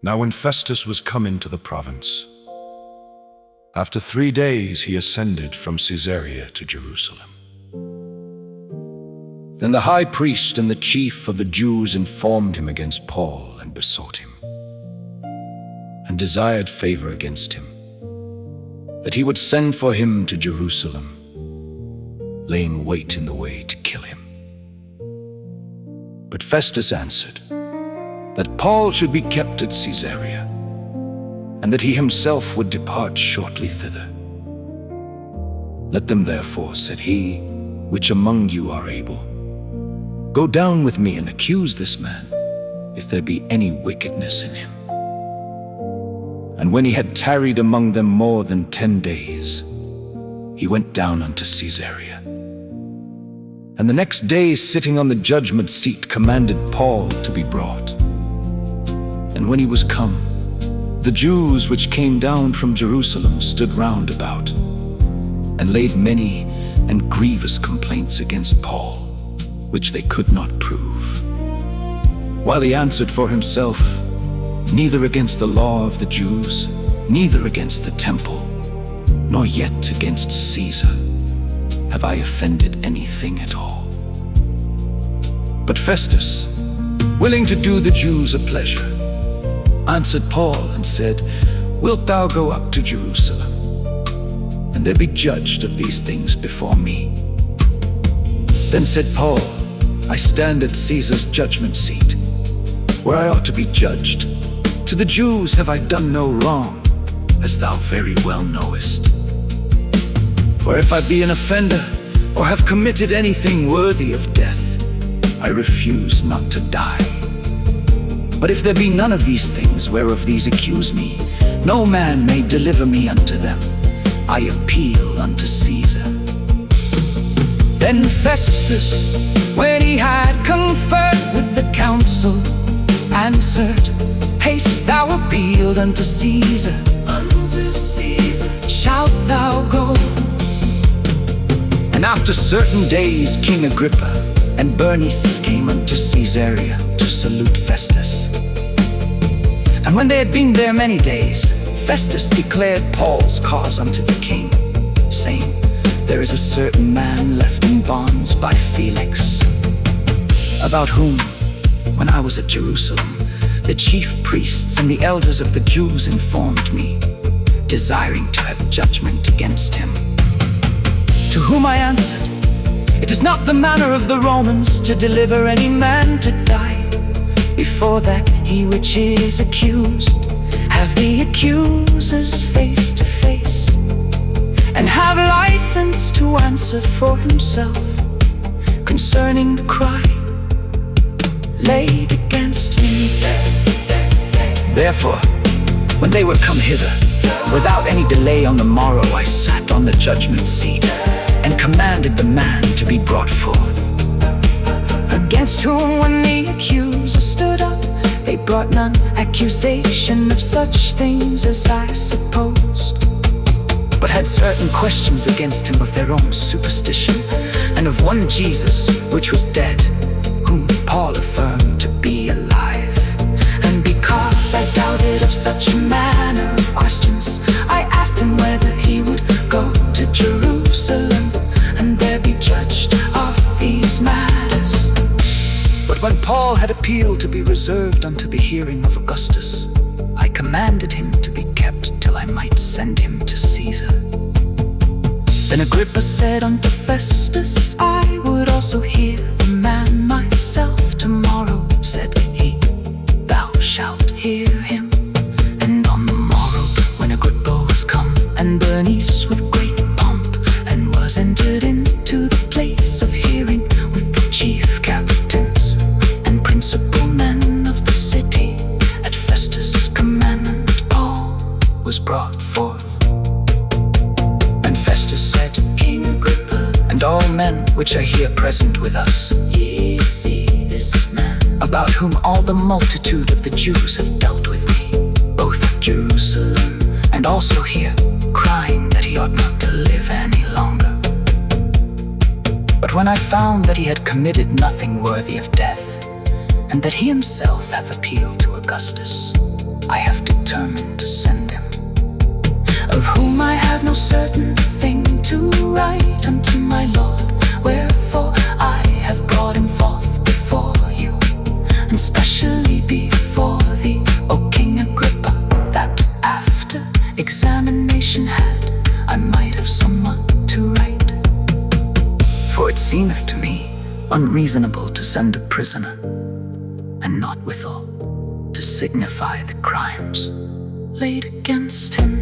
Now when Festus was come into the province, after 3 days he ascended from Caesarea to Jerusalem. Then the high priest and the chief of the Jews informed him against Paul and besought him, and desired favor against him, that he would send for him to Jerusalem, laying wait in the way to kill him. But Festus answered, that Paul should be kept at Caesarea, and that he himself would depart shortly thither. Let them therefore, said he, which among you are able, go down with me and accuse this man, if there be any wickedness in him. And when he had tarried among them more than 10 days, he went down unto Caesarea. And the next day, sitting on the judgment seat, commanded Paul to be brought. And when he was come, the Jews which came down from Jerusalem stood round about, and laid many and grievous complaints against Paul, which they could not prove. While he answered for himself, neither against the law of the Jews, neither against the temple, nor yet against Caesar, have I offended anything at all. But Festus, willing to do the Jews a pleasure, answered Paul and said, Wilt thou go up to Jerusalem, and there be judged of these things before me? Then said Paul, I stand at Caesar's judgment seat, where I ought to be judged. To the Jews have I done no wrong, as thou very well knowest. For if I be an offender, or have committed anything worthy of death, I refuse not to die. But if there be none of these things whereof these accuse me, no man may deliver me unto them. I appeal unto Caesar. Then Festus, when he had conferred with the council, answered, Hast thou appealed unto Caesar? Unto Caesar shalt thou go. And after certain days King Agrippa and Bernice came unto Caesarea to salute Festus. And when they had been there many days, Festus declared Paul's cause unto the king, saying, There is a certain man left in bonds by Felix, about whom, when I was at Jerusalem, the chief priests and the elders of the Jews informed me, desiring to have judgment against him. To whom I answered, It is not the manner of the Romans to deliver any man to die, before that he which is accused have the accusers face to face, and have license to answer for himself concerning the crime laid against me. Therefore, when they were come hither, without any delay on the morrow I sat on the judgment seat, and commanded the man to be brought forth, against whom when the accuser stood up, they brought none accusation of such things as I supposed, but had certain questions against him of their own superstition, and of one Jesus, which was dead, whom Paul affirmed to be alive. And because I doubted of such manner of questions, I asked him whether he would go to Jerusalem, and there be judged of these matters. But when Paul had appealed to be reserved unto the hearing of Augustus, I commanded him to be kept till I might send him to Caesar. Then Agrippa said unto Festus, I would also hear the man myself tomorrow. Said he, Thou shalt hear him. And on the morrow, when Agrippa was come, and Bernice with great pomp, and was entered into the place of hearing with the chief captains and principal men of the city, at Festus' commandment Paul was brought forth. And Festus said, King Agrippa, and all men which are here present with us, ye see this man, about whom all the multitude of the Jews have dealt with me, both at Jerusalem and also here, crying that he ought not to live any longer. But when I found that he had committed nothing worthy of death, and that he himself hath appealed to Augustus, I have determined to send him, of whom I have no certain thing to write unto my Lord. Wherefore I have brought him forth before you, and specially before thee, O King Agrippa, that after examination had I might have somewhat to write. For it seemeth to me unreasonable to send a prisoner, and not withal to signify the crimes laid against him.